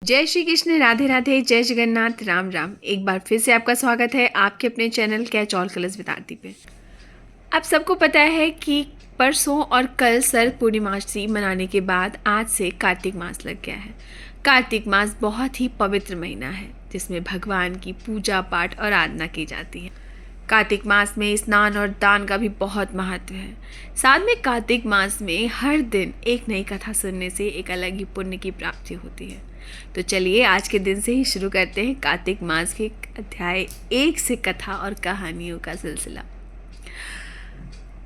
जय श्री कृष्ण, राधे राधे, जय जगन्नाथ, राम राम। एक बार फिर से आपका स्वागत है आपके अपने channel catch all colours with Aarti पे। आप सबको पता है कि परसों और कल सर्द पूर्णिमासी मनाने के बाद आज से कार्तिक मास लग गया है। कार्तिक मास बहुत ही पवित्र महीना है जिसमें भगवान की पूजा पाठ और आराधना की जाती है। कार्तिक मास में स्नान और दान का भी बहुत महत्व है। साथ में कार्तिक मास में हर दिन एक नई कथा सुनने से एक अलग ही पुण्य की प्राप्ति होती है। तो चलिए आज के दिन से ही शुरू करते हैं कार्तिक मास के अध्याय 1 से कथा और कहानियों का सिलसिला।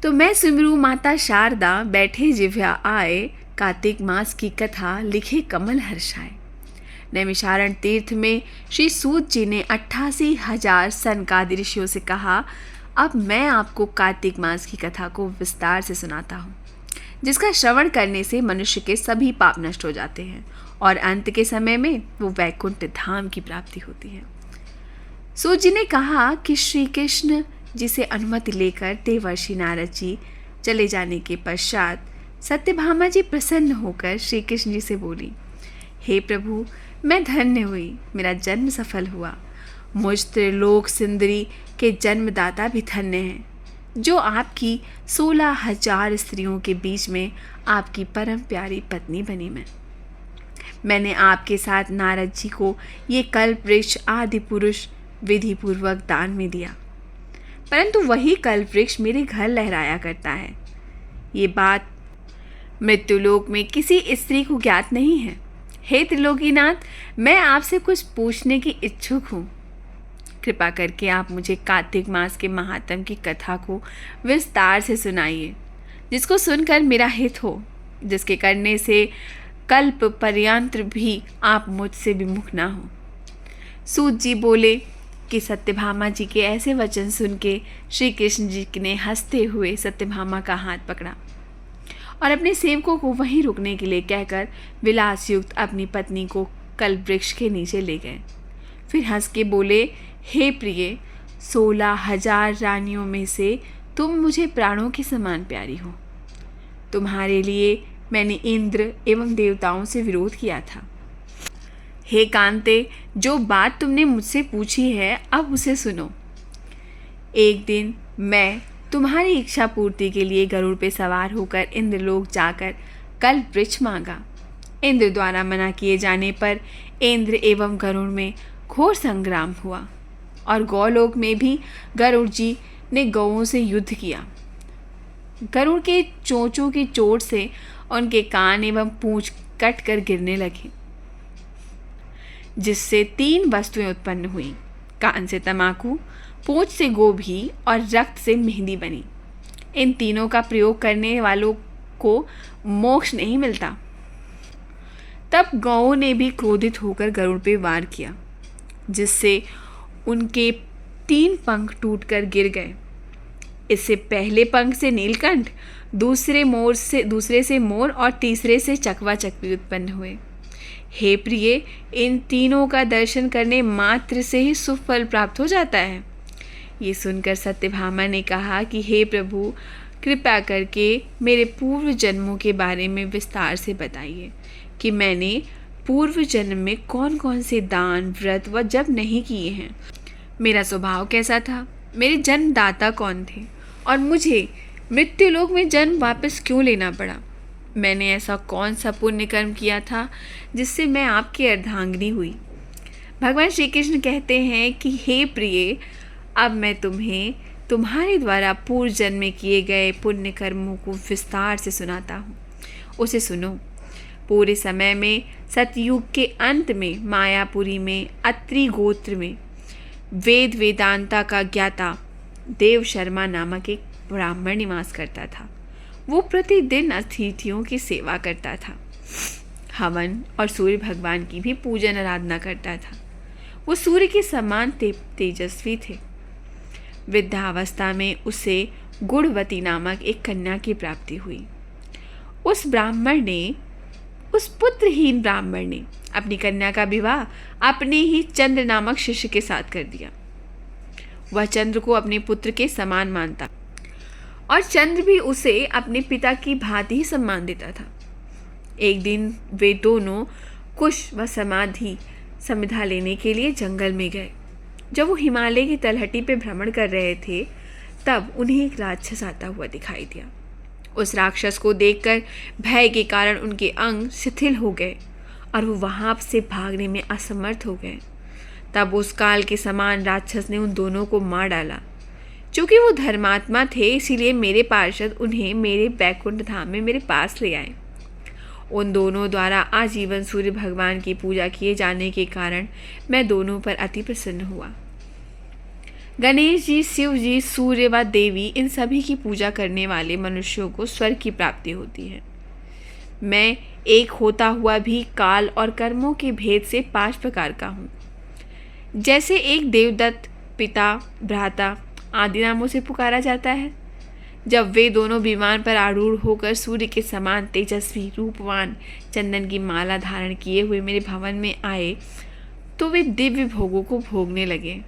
तो मैं सिमरू माता शारदा, बैठे जिव्या आए, कार्तिक मास की कथा लिखे कमल हर्षाए। नैमिषारण्य तीर्थ में श्री सूत जी ने 88,000 सनकादि ऋषियों से कहा, अब मैं आपको कार्तिक मास की कथा को विस्तार से सुनाता हूँ, जिसका श्रवण करने से मनुष्य के सभी पाप नष्ट हो जाते हैं और अंत के समय में वो वैकुंठ धाम की प्राप्ति होती है। सूत जी ने कहा कि श्री कृष्ण जी से अनुमति लेकर देवर्षि नारद जी चले जाने के पश्चात सत्यभामा जी प्रसन्न होकर श्री कृष्ण जी से बोली, हे प्रभु, मैं धन्य हुई, मेरा जन्म सफल हुआ। मुझ त्रिलोक सुंदरी के जन्मदाता भी धन्य हैं, जो आपकी 16,000 स्त्रियों के बीच में आपकी परम प्यारी पत्नी बनी। मैंने आपके साथ नारद जी को ये कल्प वृक्ष आदि पुरुष विधि पूर्वक दान में दिया, परंतु वही कल्प वृक्ष मेरे घर लहराया करता है। ये बात मृत्युलोक में किसी स्त्री को ज्ञात नहीं है। हे त्रिलोकीनाथ, मैं आपसे कुछ पूछने की इच्छुक हूँ। कृपा करके आप मुझे कार्तिक मास के महात्म की कथा को विस्तार से सुनाइए, जिसको सुनकर मेरा हित हो, जिसके करने से कल्प पर्यंत भी आप मुझसे विमुख ना हो। सूत जी बोले कि सत्यभामा जी के ऐसे वचन सुन के श्री कृष्ण जी ने हंसते हुए सत्यभामा का हाथ पकड़ा और अपने सेवकों को वहीं रुकने के लिए कहकर विलास युक्त अपनी पत्नी को कल्प वृक्ष के नीचे ले गए। फिर हंस के बोले, हे प्रिय, 16,000 रानियों में से तुम मुझे प्राणों के समान प्यारी हो। तुम्हारे लिए मैंने इंद्र एवं देवताओं से विरोध किया था। हे कांते, जो बात तुमने मुझसे पूछी है अब उसे सुनो। एक दिन मैं तुम्हारी इच्छा पूर्ति के लिए गरुड़ पे सवार होकर इंद्रलोक जाकर कल्प वृक्ष मांगा। इंद्र द्वारा मना किए जाने पर इंद्र एवं गरुड़ में घोर संग्राम हुआ और गौलोक में भी गरुड़ जी ने गौओं से युद्ध किया। गरुड़ के चोंचों की चोट से उनके कान एवं पूंछ कट कर गिरने लगे, जिससे 3 वस्तुएं उत्पन्न हुई। कान से तमाकू, पूंछ से गोभी और रक्त से मेहंदी बनी। इन तीनों का प्रयोग करने वालों को मोक्ष नहीं मिलता। तब गौओं ने भी क्रोधित होकर गरुड़ पे वार किया, जिससे उनके 3 पंख टूटकर गिर गए। इससे पहले पंख से नीलकंठ, दूसरे से मोर और तीसरे से चकवा चकवी उत्पन्न हुए। हे प्रिय, इन तीनों का दर्शन करने मात्र से ही सुफल प्राप्त हो जाता है। ये सुनकर सत्यभामा ने कहा कि हे प्रभु, कृपा करके मेरे पूर्व जन्मों के बारे में विस्तार से बताइए कि मैंने पूर्व जन्म में कौन कौन से दान, व्रत व जप नहीं किए हैं। मेरा स्वभाव कैसा था, मेरे जन्मदाता कौन थे और मुझे मृत्युलोक में जन्म वापस क्यों लेना पड़ा। मैंने ऐसा कौन सा पुण्य कर्म किया था जिससे मैं आपकी अर्धांगिनी हुई। भगवान श्री कृष्ण कहते हैं कि हे प्रिय, अब मैं तुम्हें तुम्हारे द्वारा पूर्व जन्म में किए गए पुण्य कर्मों को विस्तार से सुनाता हूँ, उसे सुनो। पूरे समय में सतयुग के अंत में मायापुरी में अत्रि गोत्र में वेद वेदांता का ज्ञाता देव शर्मा नामक एक ब्राह्मण निवास करता था। वो प्रतिदिन अतिथियों की सेवा करता था, हवन और सूर्य भगवान की भी पूजन आराधना करता था। वो सूर्य के समान तेजस्वी थे। वृद्धावस्था में उसे गुणवती नामक एक कन्या की प्राप्ति हुई। उस पुत्रहीन ब्राह्मण ने अपनी कन्या का विवाह अपने ही चंद्र नामक शिष्य के साथ कर दिया। वह चंद्र को अपने पुत्र के समान मानता और चंद्र भी उसे अपने पिता की भांति ही सम्मान देता था। एक दिन वे दोनों कुश व समाधि समिधा लेने के लिए जंगल में गए। जब वो हिमालय की तलहटी पे भ्रमण कर रहे थे तब उन्हें एक राक्षस आता हुआ दिखाई दिया। उस राक्षस को देखकर भय के कारण उनके अंग शिथिल हो गए और वो वहाँ से भागने में असमर्थ हो गए। तब उस काल के समान राक्षस ने उन दोनों को मार डाला। चूँकि वो धर्मात्मा थे इसीलिए मेरे पार्षद उन्हें मेरे बैकुंठ धाम में मेरे पास ले आए। उन दोनों द्वारा आजीवन सूर्य भगवान की पूजा किए जाने के कारण मैं दोनों पर अति प्रसन्न हुआ। गणेश जी, शिव जी, सूर्य व देवी, इन सभी की पूजा करने वाले मनुष्यों को स्वर्ग की प्राप्ति होती है। मैं एक होता हुआ भी काल और कर्मों के भेद से 5 प्रकार का हूँ। जैसे एक देवदत्त, पिता, भ्राता आदि नामों से पुकारा जाता है। जब वे दोनों विमान पर आरूढ़ होकर सूर्य के समान तेजस्वी, रूपवान, चंदन की माला धारण किए हुए मेरे भवन में आए तो वे दिव्य भोगों को भोगने लगे।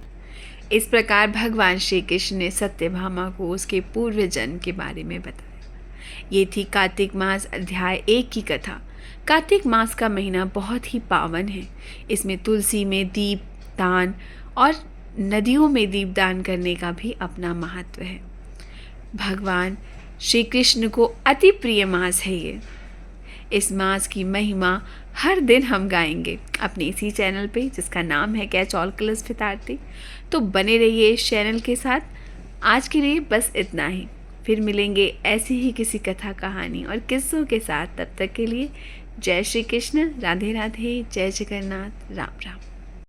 इस प्रकार भगवान श्री कृष्ण ने सत्यभामा को उसके पूर्व जन्म के बारे में बताया। ये थी कार्तिक मास अध्याय 1 की कथा। कार्तिक मास का महीना बहुत ही पावन है। इसमें तुलसी में दीप दान और नदियों में दीप दान करने का भी अपना महत्व है। भगवान श्री कृष्ण को अति प्रिय मास है ये। इस मास की महिमा हर दिन हम गाएंगे अपने इसी चैनल पे जिसका नाम है कैच ऑल कलर्स विद आरती। तो बने रहिए इस चैनल के साथ। आज के लिए बस इतना ही। फिर मिलेंगे ऐसी ही किसी कथा, कहानी और किस्सों के साथ। तब तक के लिए जय श्री कृष्ण, राधे राधे, जय जगन्नाथ, राम राम।